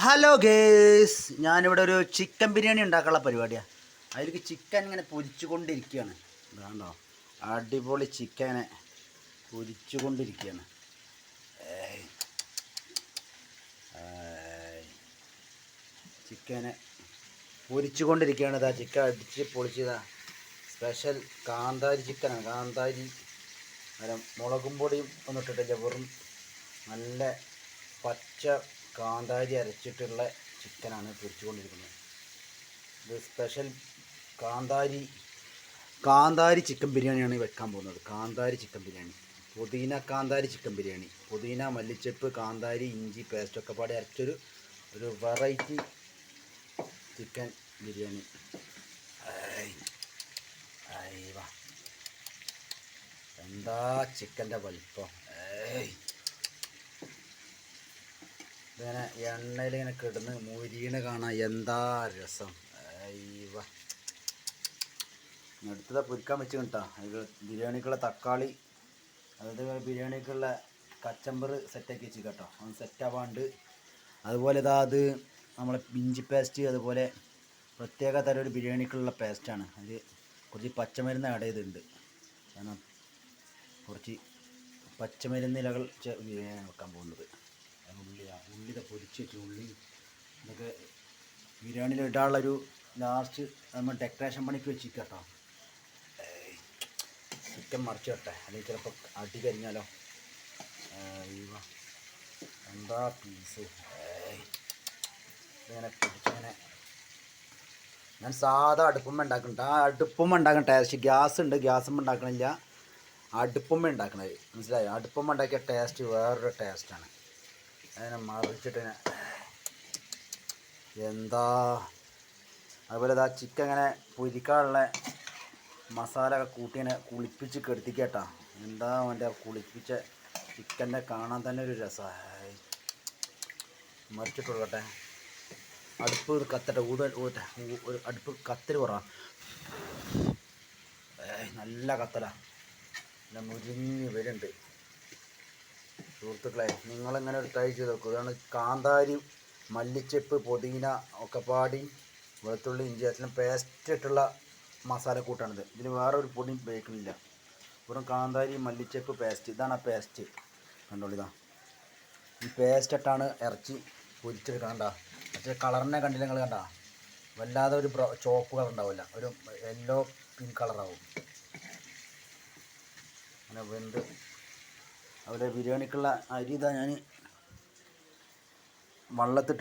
Hello guys, ഞാനിവിടെ ഒരു chicken biryani ഉണ്ടാക്കാനുള്ള പരിപാടിയാണ്. അതിലേക്ക് ചിക്കൻ ഇങ്ങനെ പൊരിച്ചുകൊണ്ടിരിക്കുകയാണ്. ഇതാണോ, അടിപൊളി ചിക്കനെ പൊരിച്ചുകൊണ്ടിരിക്കുകയാണ്. ചിക്കനെ പൊരിച്ചുകൊണ്ടിരിക്കുകയാണ്. ഇതാ ചിക്കൻ അടിച്ച് പൊളിച്ചതാ. സ്പെഷ്യൽ കാന്താരി ചിക്കനാണ്. കാന്താരി മുളകും പൊടിയും ഒന്നും ഇട്ടിട്ടില്ല, വെറും നല്ല പച്ച കാന്താരി അരച്ചിട്ടുള്ള ചിക്കനാണ് പൊരിച്ചുകൊണ്ടിരിക്കുന്നത്. ഇത് സ്പെഷ്യൽ കാന്താരി ചിക്കൻ ബിരിയാണിയാണ് വെക്കാൻ പോകുന്നത്. കാന്താരി ചിക്കൻ ബിരിയാണി, പുതിന കാന്താരി ചിക്കൻ ബിരിയാണി, പുതിന, മല്ലിച്ചപ്പ്, കാന്താരി, ഇഞ്ചി പേസ്റ്റൊക്കെ പാടെ അരച്ചൊരു വെറൈറ്റി ചിക്കൻ ബിരിയാണി. എന്താ ചിക്കൻ്റെ വലിപ്പം! ഇങ്ങനെ എണ്ണയിൽ ഇങ്ങനെ കിടന്ന് മുരിയണ് കാണാൻ എന്താ രസം! അടുത്തത് പൊരിക്കാൻ വെച്ച് കിട്ടാ. ബിരിയാണിക്കുള്ള തക്കാളി, അതായത് ബിരിയാണിക്കുള്ള കച്ചമ്പർ സെറ്റാക്കി വെച്ച് കേട്ടോ. ഒന്ന് സെറ്റാവാണ്ട്. അതുപോലെ അത് നമ്മളെ ഇഞ്ചി പേസ്റ്റ്, അതുപോലെ പ്രത്യേക തരം ഒരു ബിരിയാണിക്കുള്ള പേസ്റ്റാണ്. അതിൽ കുറച്ച് പച്ചമരുന്ന് ആഡ് ചെയ്തിട്ടുണ്ട്. കാരണം കുറച്ച് പച്ചമരുന്നിലകൾ വെക്കാൻ പോകുന്നത്. ഉള്ളി പൊരിച്ച് വെച്ച് ഉള്ളി ഇതൊക്കെ ബിരിയാണിയിൽ ഇടാനുള്ളൊരു ലാസ്റ്റ് നമ്മൾ ഡെക്കറേഷൻ പണിക്ക് വെച്ചിരിക്കുക കേട്ടോ. ചിക്കൻ മറിച്ച് വെട്ടെ, അല്ലെങ്കിൽ ചിലപ്പോൾ അടി കരിഞ്ഞാലോ. എന്താ പീസ്! ഇങ്ങനെ പിടിച്ചിങ്ങനെ ഞാൻ സാധാ അടുപ്പുമ്മ ഉണ്ടാക്കുന്നുണ്ട്. ആ അടുപ്പുമ്മ ഉണ്ടാക്കുന്ന ടേസ്റ്റ് ഗ്യാസ് ഉണ്ട്, ഗ്യാസുമ്മ ഉണ്ടാക്കണില്ല, അടുപ്പുമ്മ ഉണ്ടാക്കണത്. മനസ്സിലായോ? അടുപ്പുമ്മ ഉണ്ടാക്കിയ ടേസ്റ്റ് വേറൊരു ടേസ്റ്റാണ്. അതിനെ മറിച്ചിട്ട് എന്താ! അതുപോലെ ആ ചിക്കൻ ഇങ്ങനെ പൊരിക്കാനുള്ള മസാല ഒക്കെ കൂട്ടിങ്ങനെ കുളിപ്പിച്ച് കെടുത്തിക്കേട്ടാ. എന്താ അവൻ്റെ കുളിപ്പിച്ച ചിക്കൻ്റെ കാണാൻ തന്നെ ഒരു രസമായി. മറിച്ചിട്ട് കൊടുക്കട്ടെ. അടുപ്പ് കത്തട്ടെ, അടുപ്പ് കത്തൽ കുറ. നല്ല കത്തല, നല്ല മുരിഞ്ഞ് വരുന്നുണ്ട്. സുഹൃത്തുക്കളെ, നിങ്ങളിങ്ങനെ ഒരു ട്രൈ ചെയ്ത് നോക്കൂ. ഇതാണ് കാന്താരി, മല്ലിച്ചപ്പ്, പുതിന ഒക്കെ പാടി, വെളുത്തുള്ളി, ഇഞ്ചി എല്ലാം പേസ്റ്റ് ഇട്ടുള്ള മസാലക്കൂട്ടാണിത്. ഇതിൽ വേറൊരു പൊടി ഉപയോഗിക്കുന്നില്ല, വെറും കാന്താരി, മല്ലിച്ചപ്പ് പേസ്റ്റ്. ഇതാണ് ആ പേസ്റ്റ്. കണ്ടോളൂ, ഇതാ ഈ പേസ്റ്റ് ഇട്ടാണ് ഇറച്ചി പൊരിച്ചെടുക്കണം. കണ്ട മറ്റേ കളറിനെ കണ്ടില്ല നിങ്ങൾ? കണ്ട വല്ലാതെ ഒരു ചോപ്പ് കളർ ഉണ്ടാവില്ല, ഒരു യെല്ലോ പിങ്ക് കളറാവും. അങ്ങനെ വെന്ത് അതുപോലെ ബിരിയാണിക്കുള്ള അരി ഇതാ ഞാൻ വെള്ളത്തിട്ട്